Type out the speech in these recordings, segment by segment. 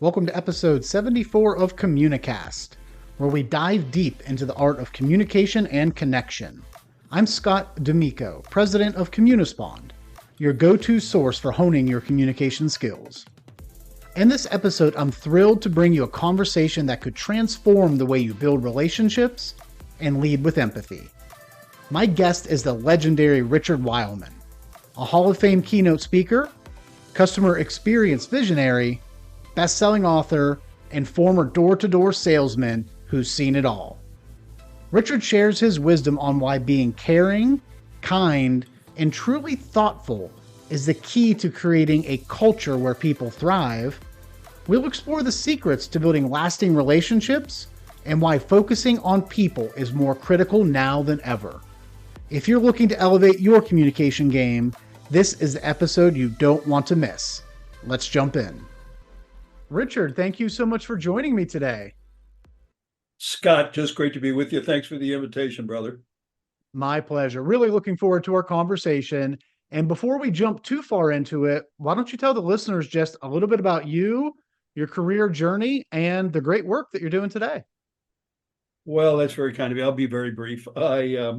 Welcome to episode 74 of Communicast, where we dive deep into the art of communication and connection. I'm Scott D'Amico, president of Communispond, your go-to source for honing your communication skills. In this episode, I'm thrilled to bring you a conversation that could transform the way you build relationships and lead with empathy. My guest is the legendary Richard Weylman, a Hall of Fame keynote speaker, customer experience visionary, best-selling author, and former door-to-door salesman who's seen it all. Richard shares his wisdom on why being caring, kind, and truly thoughtful is the key to creating a culture where people thrive. We'll explore the secrets to building lasting relationships and why focusing on people is more critical now than ever. If you're looking to elevate your communication game, this is the episode you don't want to miss. Let's jump in. Richard, thank you so much for joining me today. Scott, just great to be with you. Thanks for the invitation, brother. My pleasure. Really looking forward to our conversation. And before we jump too far into it, why don't you tell the listeners just a little bit about you, your career journey, and the great work that you're doing today? Well, that's very kind of you. I'll be very brief. I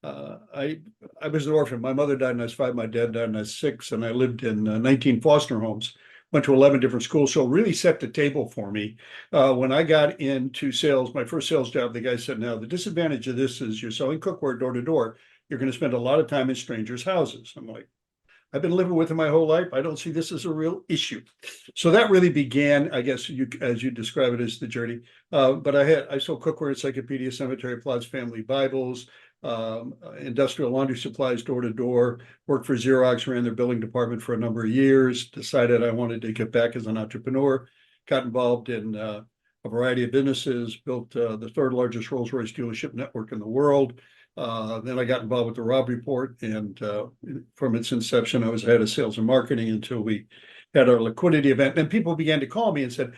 was an orphan. My mother died when I was 5. My dad died when I was 6, and I lived in 19 foster homes. Went to 11 different schools, so really set the table for me. When I got into sales, my first sales job, the guy said, now, the disadvantage of this is you're selling cookware door to door. You're going to spend a lot of time in strangers' houses. I'm like, I've been living with them my whole life. I don't see this as a real issue. So that really began, I guess, as you describe it, as the journey. But I sold cookware, encyclopedia, cemetery plots, family Bibles, industrial laundry supplies door to door, worked for Xerox, ran their billing department for a number of years, decided I wanted to get back as an entrepreneur, got involved in a variety of businesses, built the third largest Rolls-Royce dealership network in the world. Then I got involved with the Robb Report, and from its inception, I was head of sales and marketing until we had our liquidity event. And people began to call me and said,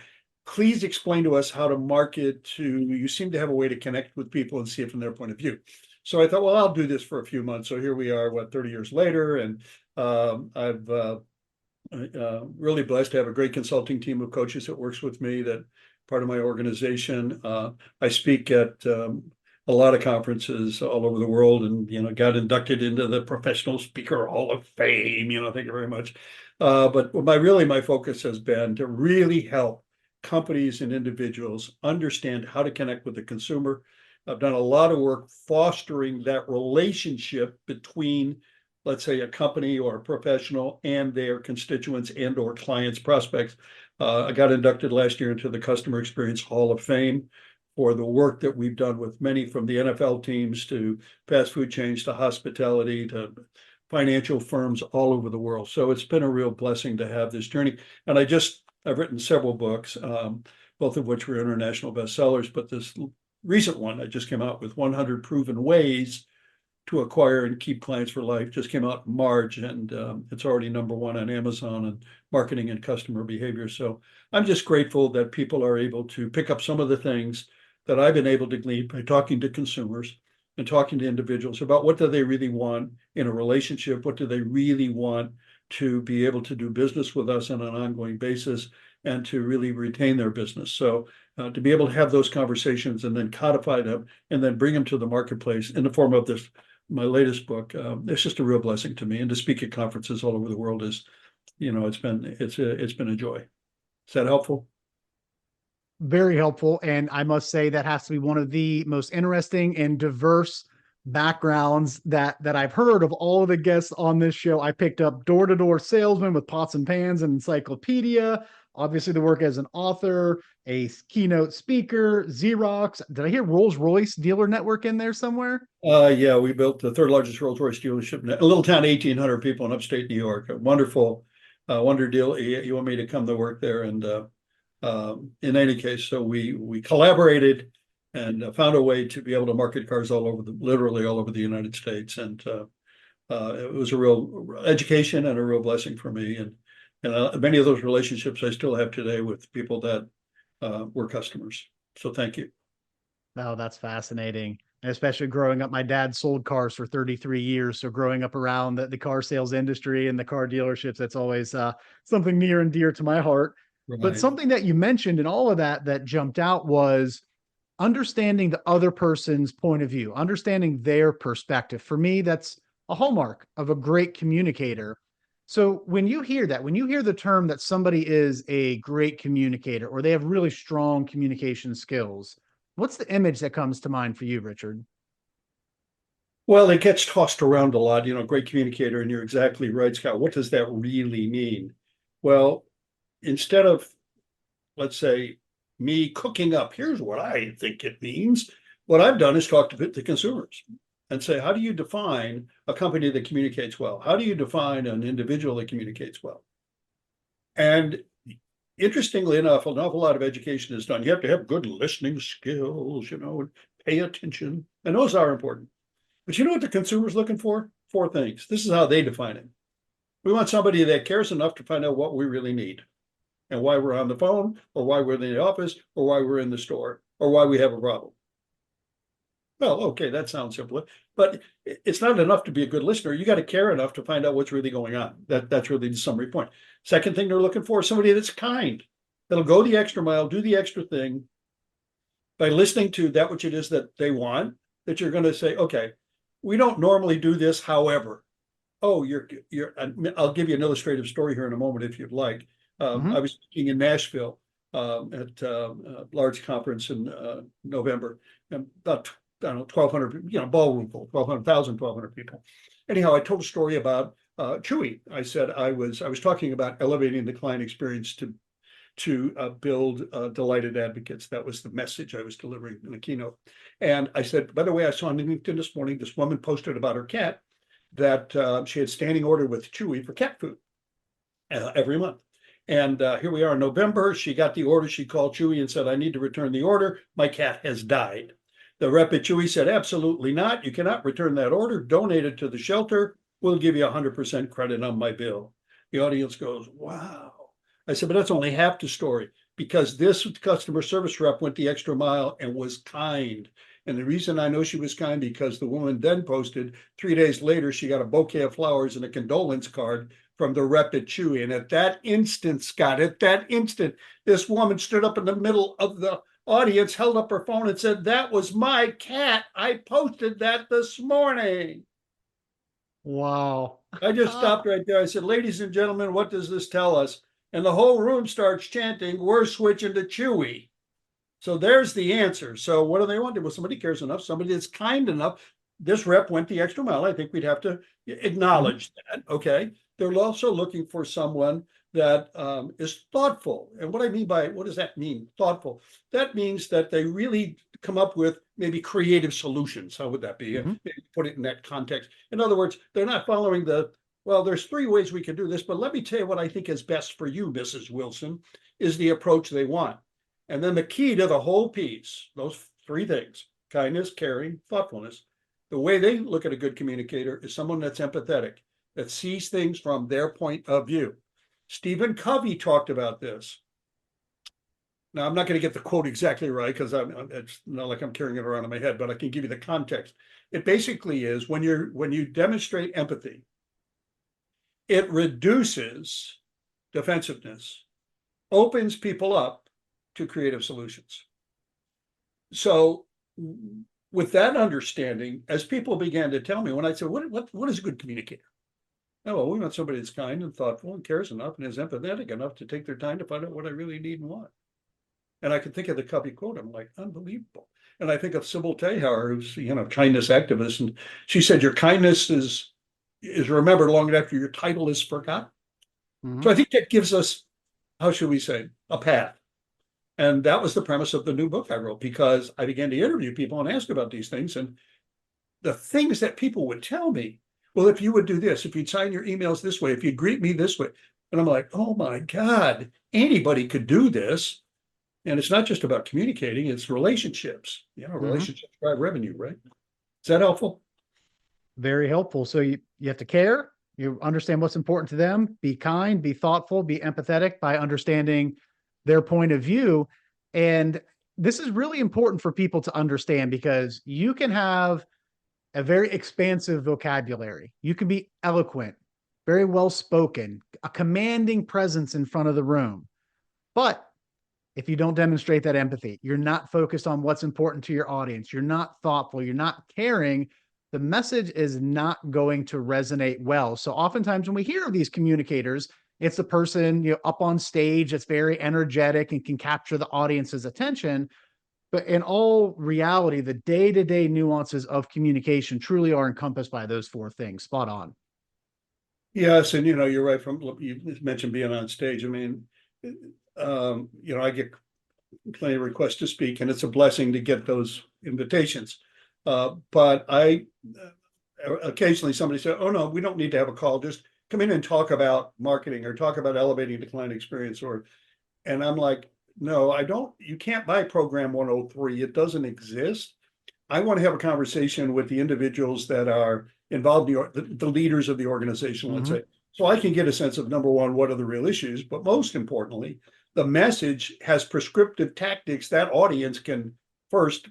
please explain to us how to market you seem to have a way to connect with people and see it from their point of view. So I thought, well, I'll do this for a few months. So here we are, 30 years later, and I've really blessed to have a great consulting team of coaches that works with me, that part of my organization. I speak at a lot of conferences all over the world, and got inducted into the Professional Speaker Hall of Fame. Thank you very much. But my focus has been to really help companies and individuals understand how to connect with the consumer. I've done a lot of work fostering that relationship between, let's say, a company or a professional and their constituents and or clients, prospects. I got inducted last year into the Customer Experience Hall of Fame for the work that we've done with many, from the NFL teams to fast food chains to hospitality to financial firms all over the world. So it's been a real blessing to have this journey. And I've written several books, both of which were international bestsellers, but this recent one I just came out with, 100 Proven Ways to Acquire and Keep Clients for Life, just came out in March, and it's already #1 on Amazon and marketing and customer behavior. So I'm just grateful that people are able to pick up some of the things that I've been able to glean by talking to consumers and talking to individuals about what do they really want in a relationship, what do they really want to be able to do business with us on an ongoing basis, and to really retain their business. So to be able to have those conversations and then codify them and then bring them to the marketplace in the form of this, my latest book, it's just a real blessing to me. And to speak at conferences all over the world is, it's been a joy. Is that helpful? Very helpful. And I must say that has to be one of the most interesting and diverse backgrounds that I've heard of all of the guests on this show. I picked up door-to-door salesman with pots and pans and encyclopedia, obviously the work as an author, a keynote speaker, Xerox. Did I hear Rolls-Royce dealer network in there somewhere? Yeah, we built the third largest Rolls-Royce dealership, a little town, 1,800 people in upstate New York. A wonderful, wonder deal. You want me to come to work there? And in any case, so we collaborated and found a way to be able to market cars literally all over the United States. And it was a real education and a real blessing for me. And many of those relationships I still have today with people that were customers. So thank you. Oh, that's fascinating. And especially growing up, my dad sold cars for 33 years. So growing up around the car sales industry and the car dealerships, that's always something near and dear to my heart. But Right. something that you mentioned in all of that that jumped out was understanding the other person's point of view, understanding their perspective. For me, that's a hallmark of a great communicator. So when you hear that, when you hear the term that somebody is a great communicator or they have really strong communication skills, what's the image that comes to mind for you, Richard? Well, it gets tossed around a lot, great communicator, and you're exactly right, Scott. What does that really mean? Well, instead of, let's say, me cooking up, here's what I think it means. What I've done is talk to the consumers and say, how do you define a company that communicates well? How do you define an individual that communicates well? And interestingly enough, an awful lot of education is done. You have to have good listening skills, pay attention, and those are important. But you know what the consumer's looking for? Four things. This is how they define it. We want somebody that cares enough to find out what we really need and why we're on the phone, or why we're in the office, or why we're in the store, or why we have a problem. Well, okay, that sounds simple, but it's not enough to be a good listener. You got to care enough to find out what's really going on. That's really the summary point. Second thing they're looking for is somebody that's kind, that'll go the extra mile, do the extra thing by listening to that which it is that they want, that you're going to say, okay, we don't normally do this, however. Oh, I'll give you an illustrative story here in a moment if you'd like. I was speaking in Nashville at a large conference in November, and about, I don't know, 1,200, ballroom full, 1,200 people. Anyhow, I told a story about Chewy. I said I was talking about elevating the client experience to build delighted advocates. That was the message I was delivering in the keynote. And I said, by the way, I saw on LinkedIn this morning, this woman posted about her cat that she had standing order with Chewy for cat food every month. And here we are in November. She got the order. She called Chewy and said, I need to return the order. My cat has died. The rep at Chewy said, absolutely not. You cannot return that order. Donate it to the shelter. We'll give you 100% credit on my bill. The audience goes, wow. I said, but that's only half the story, because this customer service rep went the extra mile and was kind. And the reason I know she was kind, because the woman then posted 3 days later, she got a bouquet of flowers and a condolence card from the rep at Chewy. And at that instant, Scott, this woman stood up in the middle of the audience, held up her phone and said, that was my cat. I posted that this morning. Wow. I just stopped right there. I said, ladies and gentlemen, what does this tell us? And the whole room starts chanting, we're switching to Chewy. So there's the answer. So what do they want? Well, somebody cares enough, somebody that's kind enough. This rep went the extra mile. I think we'd have to acknowledge that. Okay. They're also looking for someone that is thoughtful. And what I mean by, what does that mean? Thoughtful. That means that they really come up with maybe creative solutions. How would that be? Maybe put it in that context. In other words, they're not following well, there's 3 ways we can do this, but let me tell you what I think is best for you, Mrs. Wilson, is the approach they want. And then the key to the whole piece, those 3 things, kindness, caring, thoughtfulness, the way they look at a good communicator is someone that's empathetic, that sees things from their point of view. Stephen Covey talked about this. Now, I'm not going to get the quote exactly right, because it's not like I'm carrying it around in my head, but I can give you the context. It basically is when you demonstrate empathy, it reduces defensiveness, opens people up to creative solutions. So with that understanding, as people began to tell me, when I said, what is a good communicator? Oh, well, we want somebody that's kind and thoughtful and cares enough and is empathetic enough to take their time to find out what I really need and want. And I could think of the Covey quote. I'm like, unbelievable. And I think of Sybil Tehar, who's, kindness activist. And she said, your kindness is remembered long after your title is forgotten. So I think that gives us, how should we say, a path. And that was the premise of the new book I wrote, because I began to interview people and ask about these things. And the things that people would tell me, well, if you would do this, if you'd sign your emails this way, if you'd greet me this way. And I'm like, oh my God, anybody could do this. And it's not just about communicating, it's relationships. Relationships drive revenue, right? Is that helpful? Very helpful. So you have to care, you understand what's important to them, be kind, be thoughtful, be empathetic by understanding their point of view. And this is really important for people to understand, because you can have a very expansive vocabulary. You can be eloquent, very well spoken, a commanding presence in front of the room. But if you don't demonstrate that empathy, you're not focused on what's important to your audience, you're not thoughtful, you're not caring, the message is not going to resonate well. So oftentimes when we hear of these communicators, it's the person, up on stage that's very energetic and can capture the audience's attention. But in all reality, the day-to-day nuances of communication truly are encompassed by those four things. Spot on. Yes, and you're right. You mentioned being on stage. I mean, I get plenty of requests to speak, and it's a blessing to get those invitations. But occasionally somebody said, "Oh no, we don't need to have a call. Just come in and talk about marketing or talk about elevating the client experience." And I'm like, "No, I don't. You can't buy Program 103. It doesn't exist. I want to have a conversation with the individuals that are involved in the leaders of the organization, let's say, so I can get a sense of, number one, what are the real issues, but most importantly, the message has prescriptive tactics that audience can first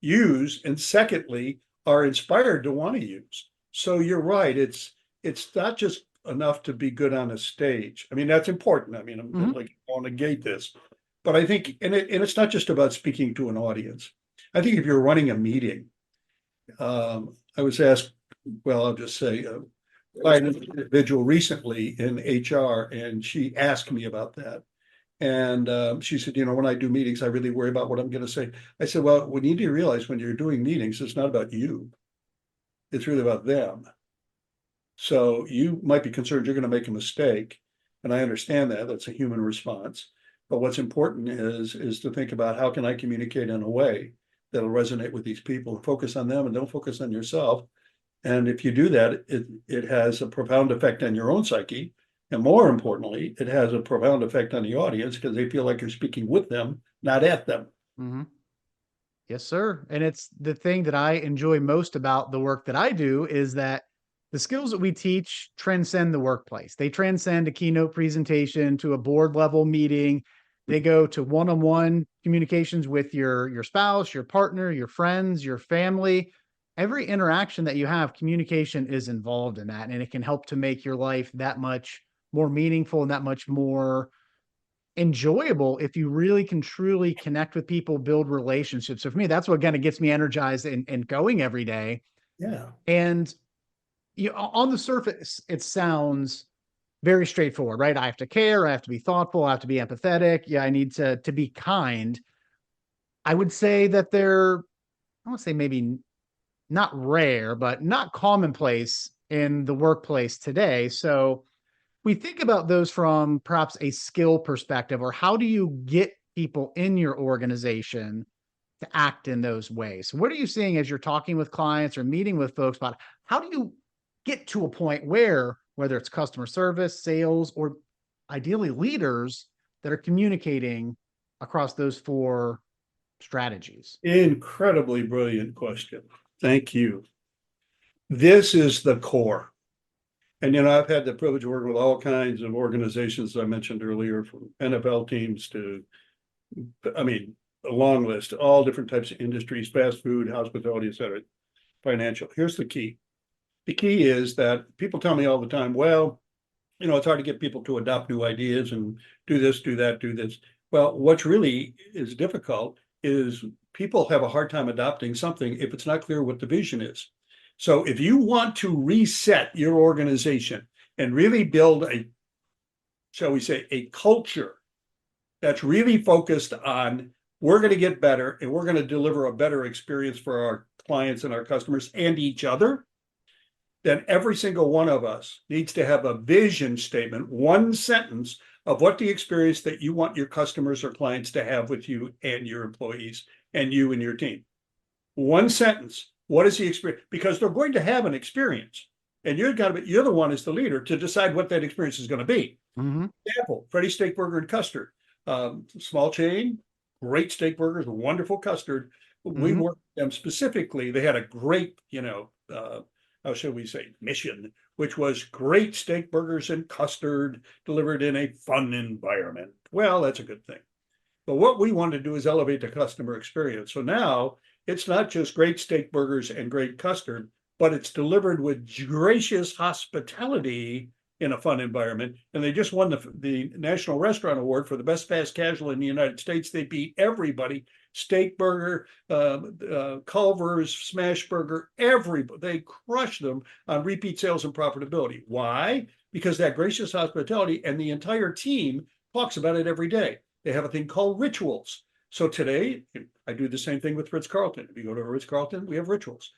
use, and secondly, are inspired to want to use." So you're right. It's not just enough to be good on a stage. I mean, that's important. I mean, I'm like, I want to negate this, but I think, and it's not just about speaking to an audience. I think if you're running a meeting, I was asked, well, I'll just say, by an individual recently in HR, and she asked me about that. And she said, when I do meetings, I really worry about what I'm going to say. I said, well, we need to realize when you're doing meetings, it's not about you. It's really about them. So you might be concerned you're going to make a mistake. And I understand that. That's a human response. But what's important is to think about, how can I communicate in a way that'll resonate with these people? Focus on them and don't focus on yourself. And if you do that, it has a profound effect on your own psyche. And more importantly, it has a profound effect on the audience because they feel like you're speaking with them, not at them. Mm-hmm. Yes, sir. And it's the thing that I enjoy most about the work that I do is that the skills that we teach transcend the workplace. They transcend a keynote presentation to a board level meeting. They go to one-on-one communications with your spouse, your partner, your friends, your family. Every interaction that you have, communication is involved in that, and it can help to make your life that much more meaningful and that much more enjoyable if you really can truly connect with people, build relationships. So for me, that's what kind of gets me energized and going every day. Yeah. And on the surface, it sounds very straightforward, right? I have to care, I have to be thoughtful, I have to be empathetic. Yeah, I need to be kind. I would say that I want to say maybe not rare, but not commonplace in the workplace today. So we think about those from perhaps a skill perspective, or how do you get people in your organization to act in those ways? What are you seeing as you're talking with clients or meeting with folks about how do you get to a point where, whether it's customer service, sales, or ideally leaders, that are communicating across those four strategies? Incredibly brilliant question. Thank you. This is the core. And, I've had the privilege of working with all kinds of organizations I mentioned earlier, from NFL teams to, a long list, all different types of industries, fast food, hospitality, et cetera, financial. Here's the key. The key is that people tell me all the time, well, it's hard to get people to adopt new ideas and do this, do that, do this. Well, what's really is difficult is people have a hard time adopting something if it's not clear what the vision is. So if you want to reset your organization and really build shall we say, a culture that's really focused on, we're going to get better and we're going to deliver a better experience for our clients and our customers and each other, then every single one of us needs to have a vision statement, one sentence of what the experience that you want your customers or clients to have with you and your employees and you and your team. One sentence. What is the experience? Because they're going to have an experience, and you're the one as the leader to decide what that experience is going to be. Example: Freddy's Steak Burger and Custard, small chain, great steak burgers, wonderful custard. We worked with them specifically. They had a great, how should we say, mission, which was great steak burgers and custard delivered in a fun environment. Well, that's a good thing. But what we want to do is elevate the customer experience. So now it's not just great steak burgers and great custard, but it's delivered with gracious hospitality in a fun environment. And they just won the National Restaurant Award for the best fast casual in the United States. They beat everybody. Steak Burger, Culver's, Smash Burger, everybody. They crushed them on repeat sales and profitability. Why? Because that gracious hospitality, and the entire team talks about it every day. They have a thing called rituals. So today, I do the same thing with Ritz-Carlton. If you go to a Ritz-Carlton, we have rituals.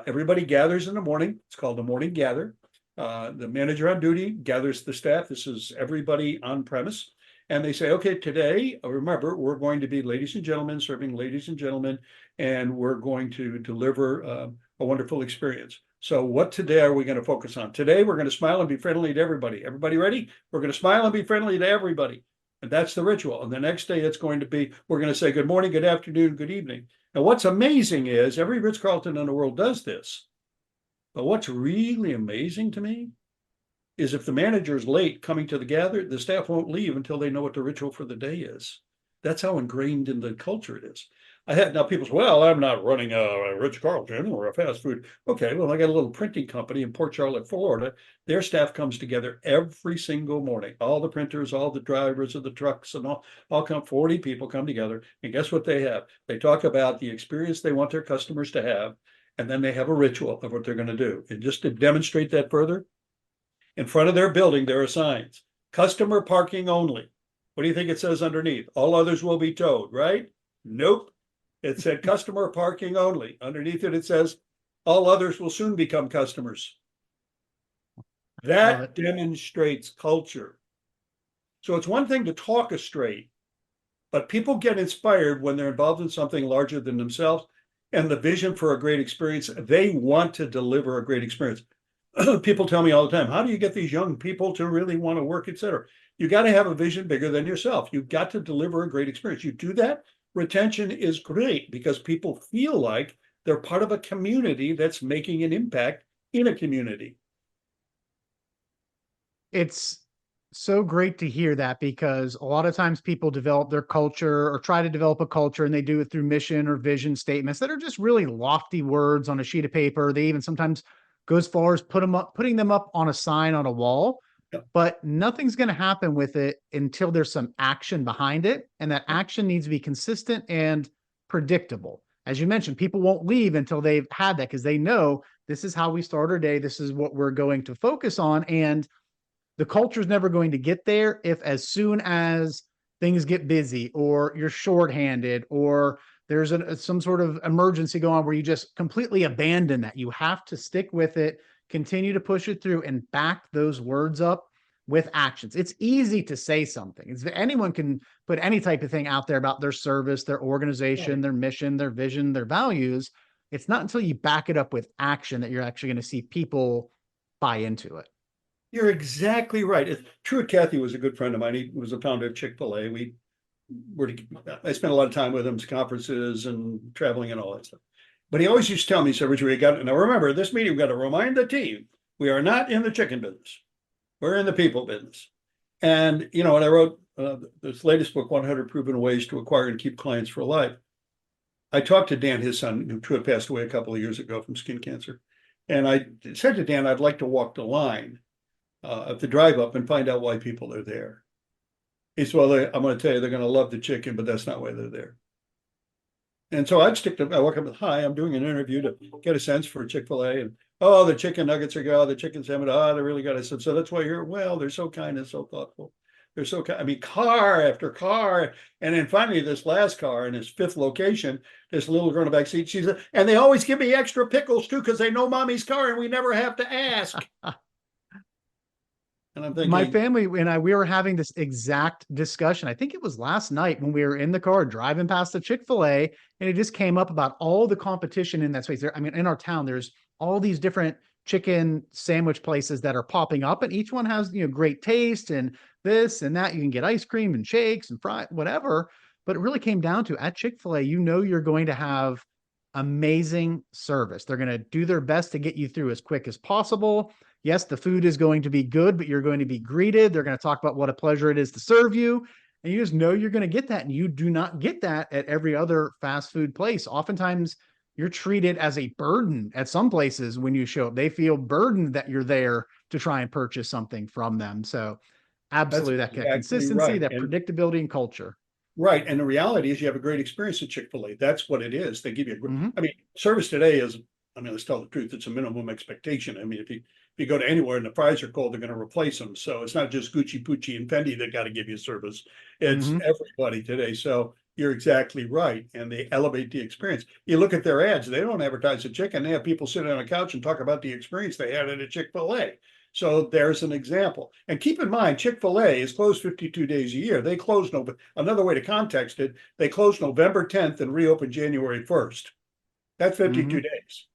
Everybody gathers in the morning. It's called the morning gather. The manager on duty gathers the staff. This is everybody on premise. And they say, okay, today, remember, we're going to be ladies and gentlemen, serving ladies and gentlemen, and we're going to deliver a wonderful experience. So what today are we going to focus on? Today, we're going to smile and be friendly to everybody. Everybody ready? We're going to smile and be friendly to everybody. And that's the ritual. And the next day, it's going to be, we're going to say good morning, good afternoon, good evening. Now, what's amazing is every Ritz-Carlton in the world does this. But what's really amazing to me is if the manager is late coming to the gather, the staff won't leave until they know what the ritual for the day is. That's how ingrained in the culture it is. Now people say, well, I'm not running a Ritz-Carlton or a fast food. Okay, well, I got a little printing company in Port Charlotte, Florida. Their staff comes together every single morning. All the printers, all the drivers of the trucks, and all come, 40 people come together. And guess what they have? They talk about the experience they want their customers to have. And then they have a ritual of what they're going to do. And just to demonstrate that further, in front of their building, there are signs. Customer parking only. What do you think it says underneath? All others will be towed, right? Nope. It said customer parking only. Underneath it, it says all others will soon become customers. That demonstrates culture. So it's one thing to talk straight, but people get inspired when they're involved in something larger than themselves and the vision for a great experience. They want to deliver a great experience. People tell me all the time, how do you get these young people to really want to work, et cetera? You got to have a vision bigger than yourself. You've got to deliver a great experience. You do that, retention is great because people feel like they're part of a community that's making an impact in a community. It's so great to hear that, because a lot of times people develop their culture or try to develop a culture, and they do it through mission or vision statements that are just really lofty words on a sheet of paper. They even sometimes go as far as putting them up on a sign on a wall. Yep. But nothing's going to happen with it until there's some action behind it. And that action needs to be consistent and predictable. As you mentioned, people won't leave until they've had that, because they know this is how we start our day. This is what we're going to focus on. And the culture is never going to get there if, as soon as things get busy or you're shorthanded or there's some sort of emergency going on, where you just completely abandon that. You have to stick with it, continue to push it through, and back those words up with actions. It's easy to say something. Anyone can put any type of thing out there about their service, their organization, Right. their mission, their vision, their values. It's not until you back it up with action that you're actually going to see people buy into it. You're exactly right. Truett Cathy was a good friend of mine. He was a founder of Chick-fil-A. I spent a lot of time with him at conferences and traveling and all that stuff. But he always used to tell me, he said, Richard, now remember, this meeting, we've got to remind the team, we are not in the chicken business. We're in the people business. And, when I wrote this latest book, 100 Proven Ways to Acquire and Keep Clients for Life, I talked to Dan, his son, who Truett passed away a couple of years ago from skin cancer. And I said to Dan, I'd like to walk the line at the drive up and find out why people are there. He said, well, I'm going to tell you, they're going to love the chicken, but that's not why they're there. And so I walk up and, hi, I'm doing an interview to get a sense for Chick-fil-A. And, oh, the chicken nuggets are good. The chicken sandwich, they're really good. I said, so that's why you're, well, they're so kind and so thoughtful. They're so kind. I mean, car after car. And then finally, this last car in his fifth location, this little girl in the back seat, she said, and they always give me extra pickles too, because they know mommy's car and we never have to ask. And I'm thinking, my family and we were having this exact discussion. I think it was last night when we were in the car driving past the Chick-fil-A, and it just came up about all the competition in that space. I mean, in our town, there's all these different chicken sandwich places that are popping up, and each one has, great taste and this and that. You can get ice cream and shakes and fry, whatever. But it really came down to, at Chick-fil-A, you're going to have amazing service. They're going to do their best to get you through as quick as possible. Yes, the food is going to be good, but you're going to be greeted. They're going to talk about what a pleasure it is to serve you. And you just know you're going to get that. And you do not get that at every other fast food place. Oftentimes, you're treated as a burden at some places when you show up. They feel burdened that you're there to try and purchase something from them. So That's absolutely that exactly consistency, right. that predictability and culture. Right. And the reality is you have a great experience at Chick-fil-A. That's what it is. They give you Mm-hmm. I mean, service today is, I mean, let's tell the truth, it's a minimum expectation. I mean, if you go to anywhere and the fries are cold, they're going to replace them. So it's not just Gucci, Pucci, and Fendi that got to give you service. It's Mm-hmm. everybody today. So you're exactly right. And they elevate the experience. You look at their ads, they don't advertise the chicken. They have people sitting on a couch and talk about the experience they had at a Chick-fil-A. So there's an example. And keep in mind, Chick-fil-A is closed 52 days a year. They close another way to context it, they closed November 10th and reopened January 1st. That's 52 Mm-hmm. days.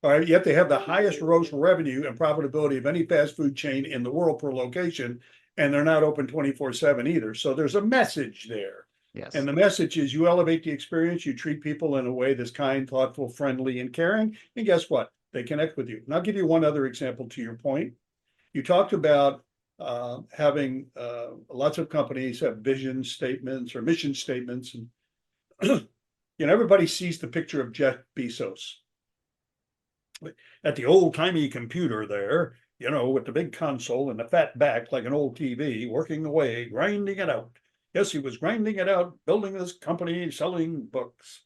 All right. Yet they have the highest gross revenue and profitability of any fast food chain in the world per location. And they're not open 24/7 either. So there's a message there. Yes. And the message is you elevate the experience, you treat people in a way that's kind, thoughtful, friendly, and caring. And guess what? They connect with you. And I'll give you one other example to your point. You talked about having lots of companies have vision statements or mission statements. And, everybody sees the picture of Jeff Bezos at the old timey computer there, with the big console and the fat back like an old TV, working away, grinding it out. Yes, he was grinding it out, building this company, selling books.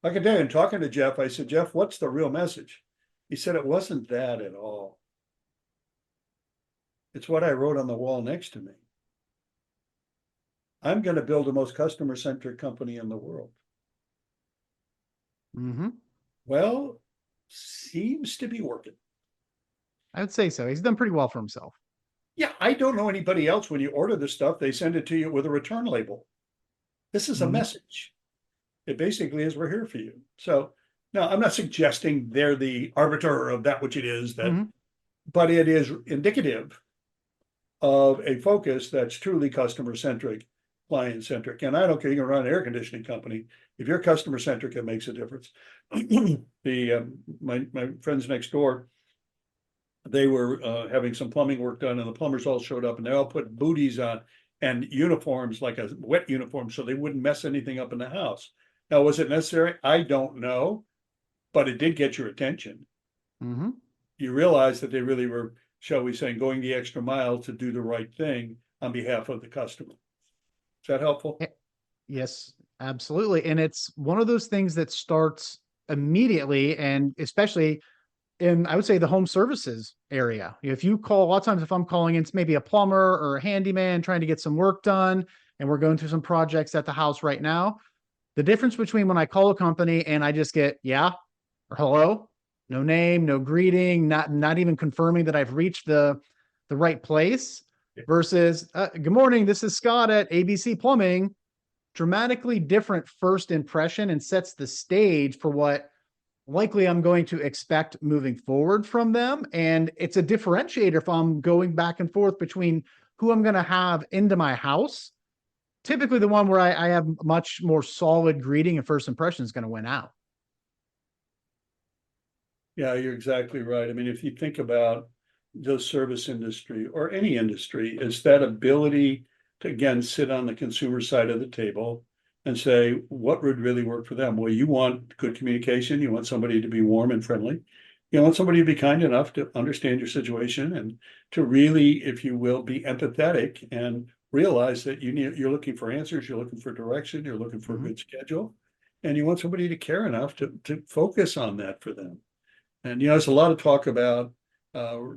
Like a day, and talking to Jeff, I said, Jeff, what's the real message? He said, it wasn't that at all. It's what I wrote on the wall next to me. I'm going to build the most customer-centric company in the world. Mm-hmm. Well, seems to be working. I would say so. He's done pretty well for himself. Yeah, I don't know anybody else. When you order the stuff, they send it to you with a return label. This is a message. It basically is, we're here for you. So now I'm not suggesting they're the arbiter of that which it is, but it is indicative of a focus that's truly customer-centric, client-centric. And I don't care, you can run an air conditioning company. If you're customer-centric, it makes a difference. My friends next door, they were having some plumbing work done, and the plumbers all showed up, and they all put booties on and uniforms, like a wet uniform, so they wouldn't mess anything up in the house. Now, was it necessary? I don't know, but it did get your attention. Mm-hmm. You realize that they really were, shall we say, going the extra mile to do the right thing on behalf of the customer. Is that helpful? Yes, absolutely. And it's one of those things that starts immediately, and especially in, I would say, the home services area. If you call, a lot of times if I'm calling in, it's maybe a plumber or a handyman trying to get some work done, and we're going through some projects at the house right now, the difference between when I call a company and I just get, yeah, or hello, no name, no greeting, not even confirming that I've reached the right place, versus good morning, this is Scott at ABC Plumbing, dramatically different first impression, and sets the stage for what likely I'm going to expect moving forward from them. And it's a differentiator if I'm going back and forth between who I'm going to have into my house. Typically the one where I have much more solid greeting and first impression is going to win out. Yeah, you're exactly right. I mean, if you think about the service industry or any industry, it's that ability to, again, sit on the consumer side of the table and say, what would really work for them? Well, you want good communication. You want somebody to be warm and friendly. You want somebody to be kind enough to understand your situation and to really, if you will, be empathetic and realize that you're looking for answers, you're looking for direction, you're looking for a good schedule, and you want somebody to care enough to focus on that for them. And, there's a lot of talk about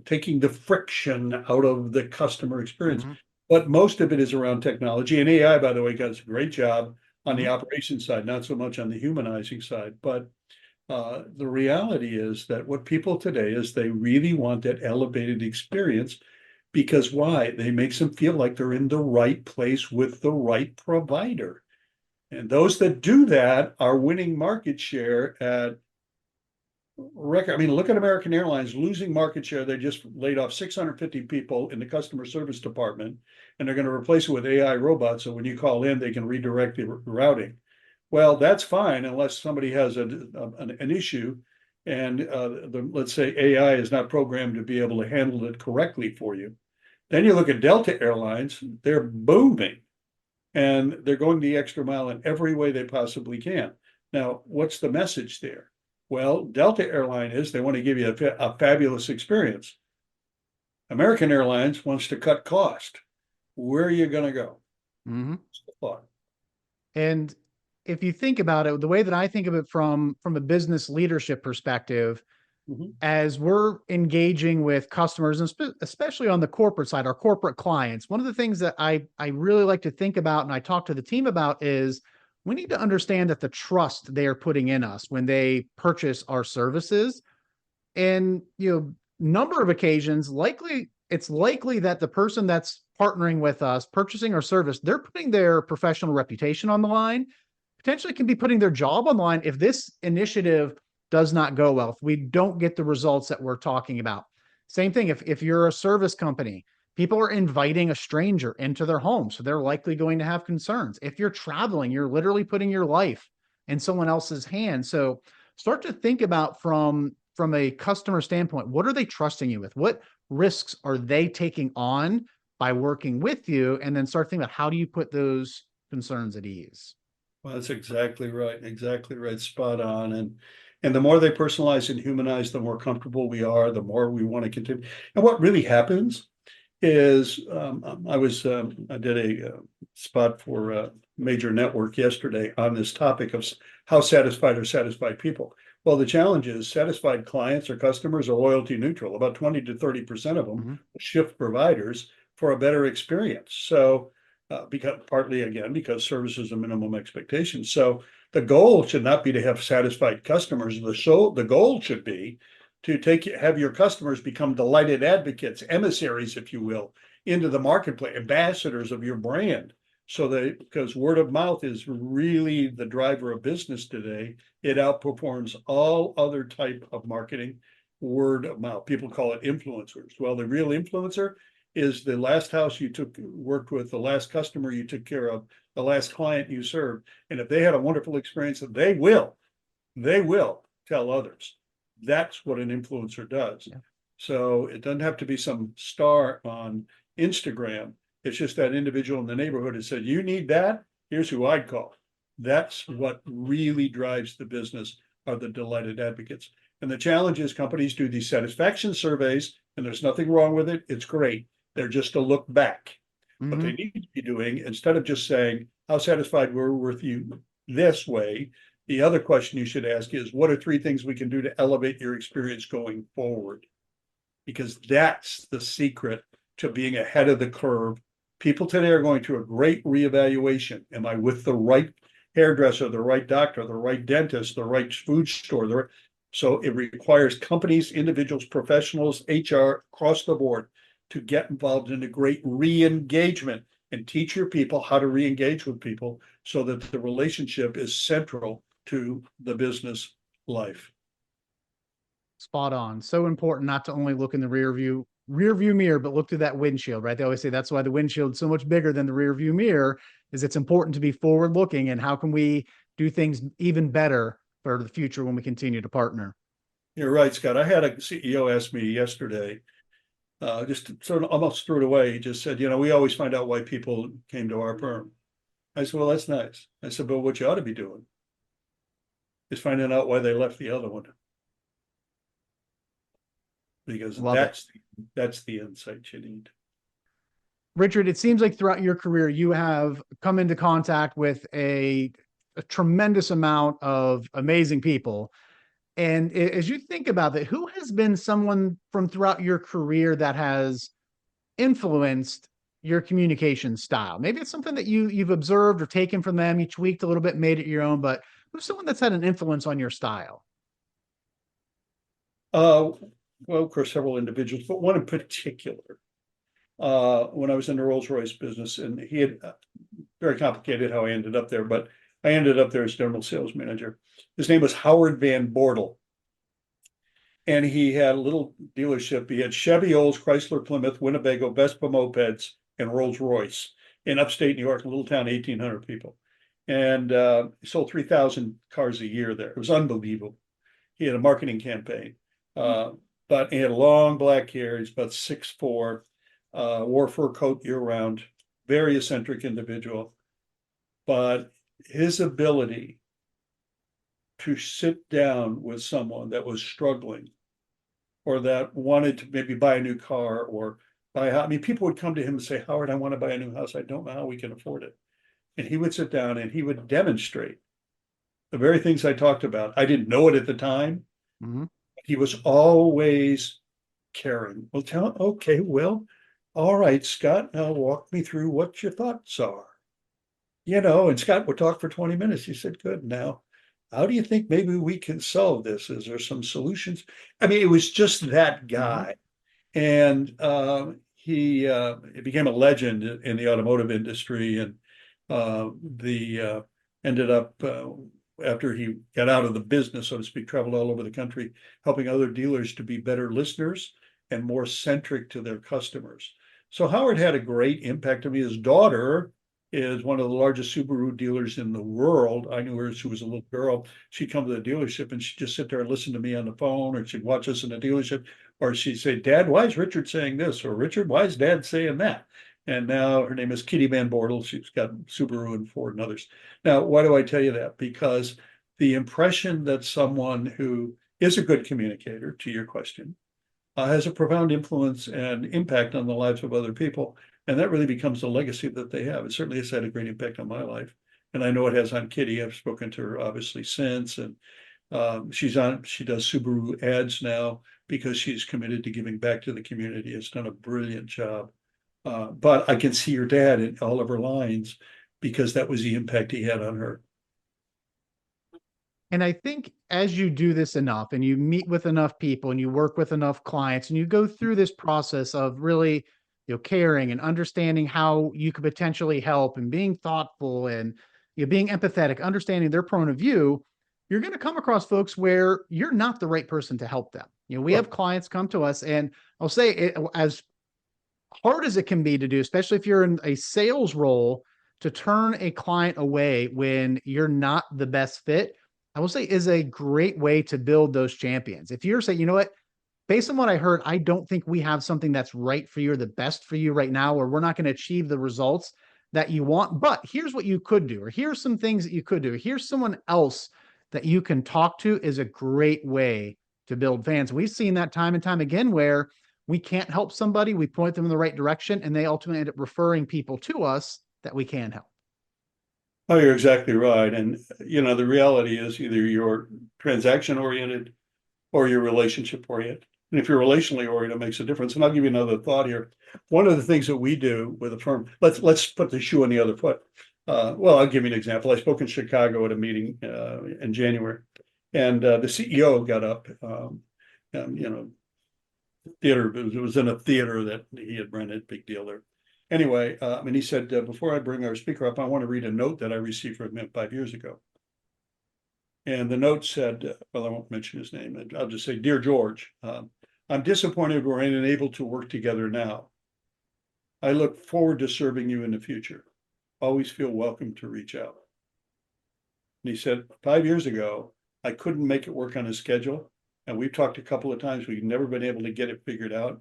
taking the friction out of the customer experience, but most of it is around technology. And AI, by the way, does a great job on the operations side, not so much on the humanizing side. But the reality is that what people today is they really want that elevated experience, because why? They makes them feel like they're in the right place with the right provider. And those that do that are winning market share at record. I mean, look at American Airlines losing market share. They just laid off 650 people in the customer service department, and they're going to replace it with AI robots. So when you call in, they can redirect the routing. Well, that's fine unless somebody has an issue, and let's say AI is not programmed to be able to handle it correctly for you. Then you look at Delta Airlines; they're booming, and they're going the extra mile in every way they possibly can. Now, what's the message there? Well, Delta Airline is they want to give you a fabulous experience. American Airlines wants to cut cost. Where are you going to go? Mm-hmm. It's the thought. And if you think about it, the way that I think of it from a business leadership perspective, Mhm. as we're engaging with customers, and especially on the corporate side, our corporate clients, one of the things that I really like to think about and I talk to the team about is we need to understand that the trust they are putting in us when they purchase our services. And number of occasions, it's likely that the person that's partnering with us, purchasing our service, they're putting their professional reputation on the line, potentially can be putting their job on the line if this initiative does not go well, if we don't get the results that we're talking about. Same thing, if you're a service company, people are inviting a stranger into their home, so they're likely going to have concerns. If you're traveling, you're literally putting your life in someone else's hands. So start to think about from a customer standpoint, what are they trusting you with? What risks are they taking on by working with you? And then start thinking about how do you put those concerns at ease? Well, that's exactly right. Exactly right. Spot on. And the more they personalize and humanize, the more comfortable we are, the more we want to continue. And what really happens is I did a spot for a major network yesterday on this topic of how satisfied are satisfied people. Well, the challenge is satisfied clients or customers are loyalty neutral. About 20 to 30% of them Mm-hmm. shift providers for a better experience. So because partly again, because service is a minimum expectation. So the goal should not be to have satisfied customers. The goal should be to have your customers become delighted advocates, emissaries, if you will, into the marketplace, ambassadors of your brand. So because word of mouth is really the driver of business today, it outperforms all other type of marketing. Word of mouth. People call it influencers. Well, the real influencer is the last house you worked with, the last customer you took care of, the last client you served. And if they had a wonderful experience, they will tell others. That's what an influencer does. Yeah. So it doesn't have to be some star on Instagram. It's just that individual in the neighborhood who said, you need that? Here's who I'd call. That's what really drives the business, are the delighted advocates. And the challenge is companies do these satisfaction surveys, and there's nothing wrong with it. It's great. They're just a look back. What they Mm-hmm. need to be doing, instead of just saying, how satisfied were we with you this way, the other question you should ask is, what are 3 things we can do to elevate your experience going forward? Because that's the secret to being ahead of the curve. People today are going through a great reevaluation. Am I with the right hairdresser, the right doctor, the right dentist, the right food store? So it requires companies, individuals, professionals, HR across the board to get involved in a great re-engagement and teach your people how to re-engage with people so that the relationship is central to the business life. Spot on. So important not to only look in the rear view mirror, but look through that windshield, right? They always say that's why the windshield's so much bigger than the rear view mirror, is it's important to be forward looking and how can we do things even better for the future when we continue to partner. You're right, Scott. I had a CEO ask me yesterday, just sort of almost threw it away. He just said, we always find out why people came to our firm. I said, well, that's nice. I said, but what you ought to be doing is finding out why they left the other one. Because Love it. that's the insight you need. Richard, it seems like throughout your career, you have come into contact with a tremendous amount of amazing people. And as you think about that, who has been someone from throughout your career that has influenced your communication style? Maybe it's something that you've observed or taken from them, you tweaked a little bit, made it your own, but who's someone that's had an influence on your style? Well, of course, several individuals, but one in particular. When I was in the Rolls-Royce business, and he had very complicated how I ended up there, but I ended up there as general sales manager. His name was Howard Van Bortle. And he had a little dealership. He had Chevy, Olds, Chrysler, Plymouth, Winnebago, Vespa mopeds, and Rolls-Royce in upstate New York, a little town, 1,800 people. And he sold 3,000 cars a year there. It was unbelievable. He had a marketing campaign. But he had long black hair. He's about 6'4", wore a fur coat year round, very eccentric individual. But his ability to sit down with someone that was struggling or that wanted to maybe buy a new car or buy a house. I mean, people would come to him and say, Howard, I want to buy a new house. I don't know how we can afford it. And he would sit down and he would demonstrate the very things I talked about. I didn't know it at the time. Mm-hmm. He was always caring. Well, okay, well, all right, Scott, now walk me through what your thoughts are. And Scott would talk for 20 minutes. He said, good, now, how do you think maybe we can solve this? Is there some solutions? I mean, it was just that guy. And he became a legend in the automotive industry and ended up after he got out of the business, so to speak, traveled all over the country, helping other dealers to be better listeners and more centric to their customers. So Howard had a great impact on me. His daughter is one of the largest Subaru dealers in the world. I knew her as she was a little girl. She'd come to the dealership and she'd just sit there and listen to me on the phone, or she'd watch us in the dealership, or she'd say, Dad, why is Richard saying this? Or Richard, why is Dad saying that? And now her name is Kitty Van Bortle. She's got Subaru and Ford and others. Now, why do I tell you that? Because the impression that someone who is a good communicator, to your question, has a profound influence and impact on the lives of other people. And that really becomes the legacy that they have. It certainly has had a great impact on my life. And I know it has on Kitty. I've spoken to her obviously since. And she does Subaru ads now because she's committed to giving back to the community. Has done a brilliant job. But I can see your dad in all of her lines because that was the impact he had on her. And I think as you do this enough and you meet with enough people and you work with enough clients and you go through this process of really, caring and understanding how you could potentially help and being thoughtful and being empathetic, understanding their point of view, you're going to come across folks where you're not the right person to help them. We have clients come to us, and I'll say it, as hard as it can be to do, especially if you're in a sales role, to turn a client away when you're not the best fit, I will say is a great way to build those champions. If you're saying, you know what, based on what I heard, I don't think we have something that's right for you or the best for you right now, or we're not going to achieve the results that you want, but here's what you could do, or here's some things that you could do. Here's someone else that you can talk to, is a great way to build fans. We've seen that time and time again where we can't help somebody, we point them in the right direction, and they ultimately end up referring people to us that we can help. Oh, you're exactly right. And, the reality is either you're transaction oriented or you're relationship oriented. And if you're relationally oriented, it makes a difference. And I'll give you another thought here. One of the things that we do with a firm, let's put the shoe on the other foot. I'll give you an example. I spoke in Chicago at a meeting in January, and the CEO got up, theater, it was in a theater that he had rented, big deal there. Anyway, and he said, before I bring our speaker up, I want to read a note that I received from him 5 years ago. And the note said, I won't mention his name. I'll just say, Dear George, I'm disappointed we're unable to work together now. I look forward to serving you in the future. Always feel welcome to reach out. And he said, 5 years ago, I couldn't make it work on his schedule. And we've talked a couple of times. We've never been able to get it figured out.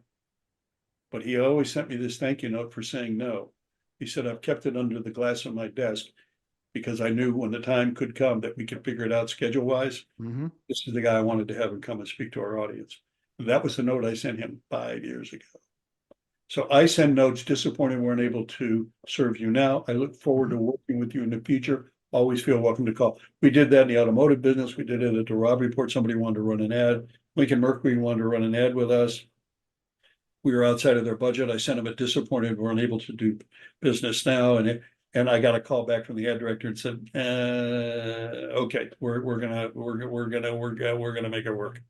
But he always sent me this thank you note for saying no. He said, I've kept it under the glass on my desk because I knew when the time could come that we could figure it out schedule wise. Mm-hmm. This is the guy I wanted to have him come and speak to our audience. And that was the note I sent him 5 years ago. So I send notes, disappointed we're unable to serve you now. I look forward to working with you in the future. Always feel welcome to call. We did that in the automotive business. We did it at the Rob Report. Somebody wanted to run an ad. Lincoln Mercury wanted to run an ad with us. We were outside of their budget. I sent them a disappointed we're unable to do business now. And I got a call back from the ad director and said, okay, we're gonna make it work.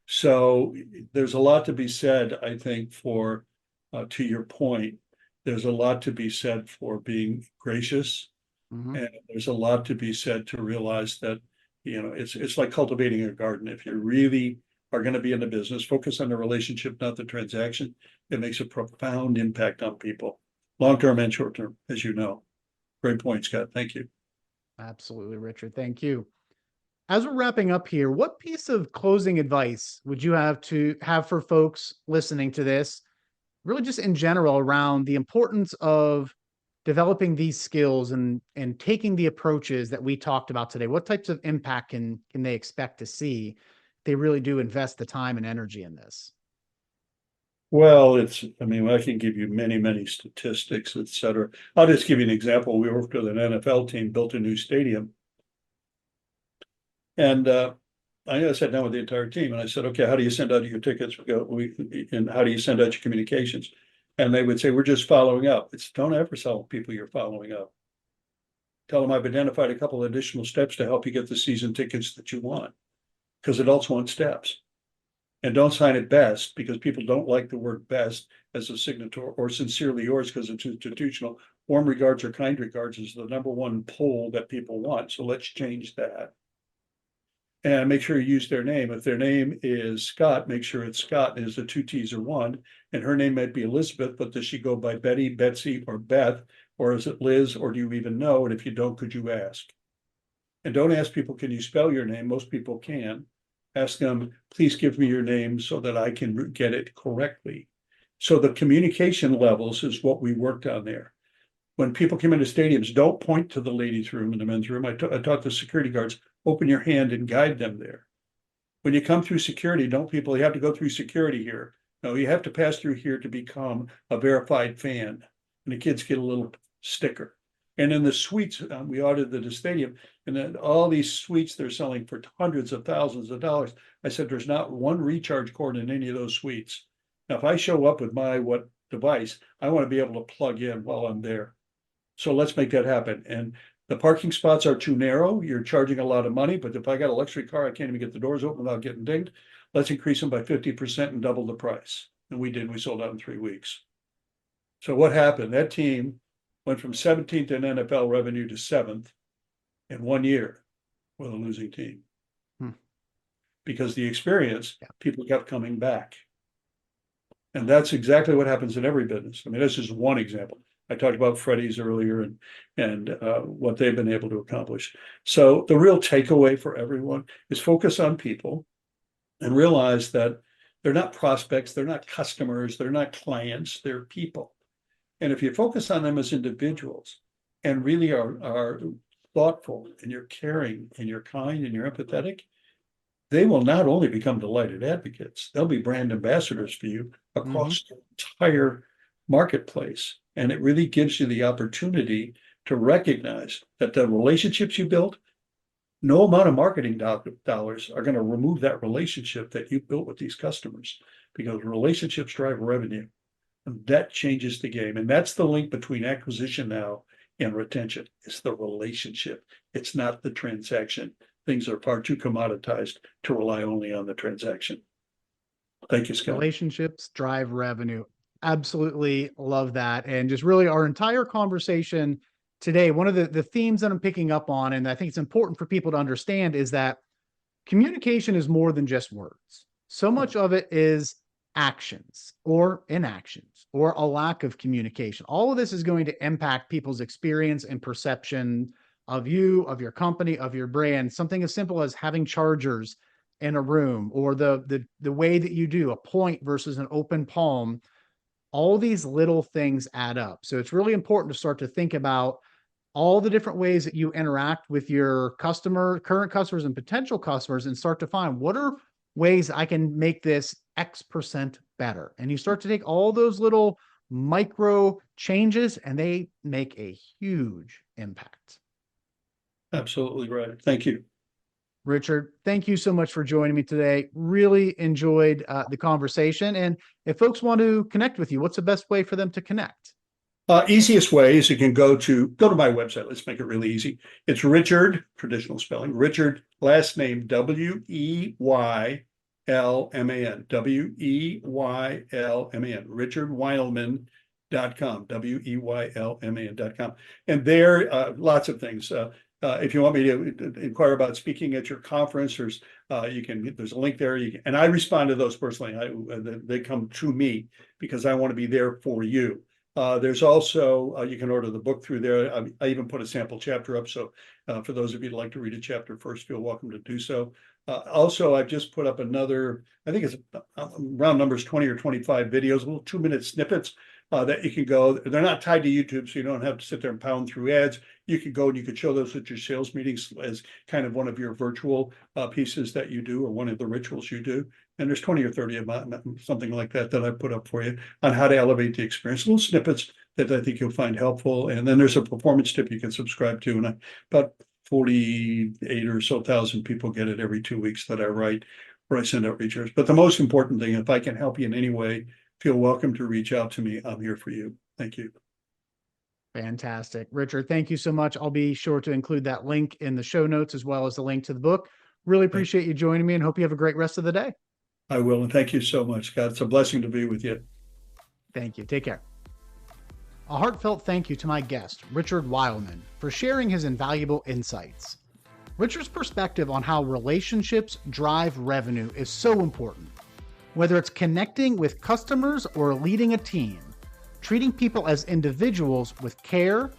So there's a lot to be said, I think, for to your point, there's a lot to be said for being gracious. Mm-hmm. And there's a lot to be said to realize that, it's like cultivating a garden. If you really are going to be in the business, focus on the relationship, not the transaction. It makes a profound impact on people, long-term and short-term, as you know. Great point, Scott. Thank you. Absolutely, Richard. Thank you. As we're wrapping up here, what piece of closing advice would you have for folks listening to this, really just in general, around the importance of developing these skills and taking the approaches that we talked about today, what types of impact can they expect to see if they really do invest the time and energy in this? Well, I mean, I can give you many, many statistics, et cetera. I'll just give you an example. We worked with an NFL team, built a new stadium. And I sat down with the entire team and I said, okay, how do you send out your tickets? And how do you send out your communications? And they would say, we're just following up. Don't ever tell people you're following up. Tell them I've identified a couple of additional steps to help you get the season tickets that you want, because adults want steps. And don't sign it best, because people don't like the word best as a signature, or sincerely yours because it's institutional. Warm regards or kind regards is the number one poll that people want. So let's change that. And make sure you use their name. If their name is Scott, make sure it's Scott. Is the two T's or one. And her name might be Elizabeth, but does she go by Betty, Betsy, or Beth? Or is it Liz, or do you even know? And if you don't, could you ask? And don't ask people, can you spell your name? Most people can. Ask them, please give me your name so that I can get it correctly. So the communication levels is what we worked on there. When people come into stadiums, don't point to the ladies' room and the men's room. I taught the security guards, open your hand and guide them there. When you come through security, you have to go through security here. No, you have to pass through here to become a verified fan. And the kids get a little sticker. And in the suites, we audited the stadium, and then all these suites they're selling for hundreds of thousands of dollars. I said, there's not one recharge cord in any of those suites. Now, if I show up with my device, I want to be able to plug in while I'm there. So let's make that happen. And the parking spots are too narrow. You're charging a lot of money, but if I got a luxury car, I can't even get the doors open without getting dinged. Let's increase them by 50% and double the price. And we did. We sold out in 3 weeks. So what happened? That team went from 17th in NFL revenue to 7th in 1 year with a losing team. Because the experience, people kept coming back. And that's exactly what happens in every business. I mean, this is one example. I talked about Freddy's earlier and what they've been able to accomplish. So the real takeaway for everyone is focus on people and realize that they're not prospects, they're not customers, they're not clients, they're people. And if you focus on them as individuals and really are thoughtful and you're caring and you're kind and you're empathetic, they will not only become delighted advocates, they'll be brand ambassadors for you across the entire marketplace. And it really gives you the opportunity to recognize that the relationships you build, no amount of marketing dollars are going to remove that relationship that you built with these customers, because relationships drive revenue. And that changes the game. And that's the link between acquisition now and retention. It's the relationship. It's not the transaction. Things are far too commoditized to rely only on the transaction. Thank you, Scott. Relationships drive revenue. Absolutely love that. And just really our entire conversation today, one of the themes that I'm picking up on, and I think it's important for people to understand, is that communication is more than just words. So much of it is actions or inactions or a lack of communication. All of this is going to impact people's experience and perception of you, of your company, of your brand. Something as simple as having chargers in a room, or the way that you do a point versus an open palm. All these little things add up. So it's really important to start to think about all the different ways that you interact with your current customers and potential customers, and start to find what are ways I can make this X% better. And you start to take all those little micro changes and they make a huge impact. Absolutely right. Thank you. Richard, thank you so much for joining me today. Really enjoyed the conversation. And if folks want to connect with you, what's the best way for them to connect? Easiest way is you can go to my website. Let's make it really easy. It's Richard, traditional spelling, Richard, last name, Weylman, Weylman, richardweylman.com, Weylman.com. And there, lots of things. If you want me to inquire about speaking at your conference, there's a link there. And I respond to those personally. They come to me because I want to be there for you. There's also, you can order the book through there. I even put a sample chapter up. So for those of you who'd like to read a chapter first, feel welcome to do so. Also, I've just put up another, I think it's round numbers 20 or 25 videos, little 2-minute snippets that you can go. They're not tied to YouTube, so you don't have to sit there and pound through ads. You can go and you can show those at your sales meetings as kind of one of your virtual pieces that you do, or one of the rituals you do. And there's 20 or 30 of them, something like that, that I put up for you on how to elevate the experience. Little snippets that I think you'll find helpful. And then there's a performance tip you can subscribe to. And about 48 or so thousand people get it every 2 weeks that I write, where I send out reachers. But the most important thing, if I can help you in any way, feel welcome to reach out to me. I'm here for you. Thank you. Fantastic. Richard, thank you so much. I'll be sure to include that link in the show notes, as well as the link to the book. Really appreciate you joining me, and hope you have a great rest of the day. I will. And thank you so much, Scott. It's a blessing to be with you. Thank you. Take care. A heartfelt thank you to my guest, Richard Weylman, for sharing his invaluable insights. Richard's perspective on how relationships drive revenue is so important. Whether it's connecting with customers or leading a team, treating people as individuals with care,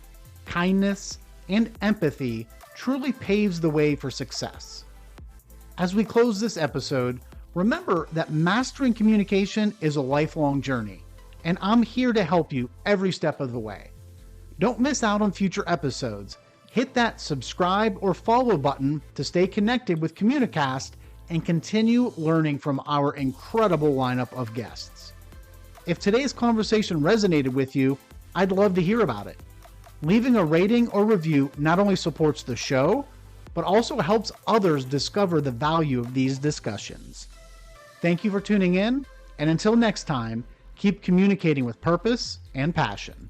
kindness, and empathy truly paves the way for success. As we close this episode, remember that mastering communication is a lifelong journey, and I'm here to help you every step of the way. Don't miss out on future episodes. Hit that subscribe or follow button to stay connected with Communicast and continue learning from our incredible lineup of guests. If today's conversation resonated with you, I'd love to hear about it. Leaving a rating or review not only supports the show, but also helps others discover the value of these discussions. Thank you for tuning in, and until next time, keep communicating with purpose and passion.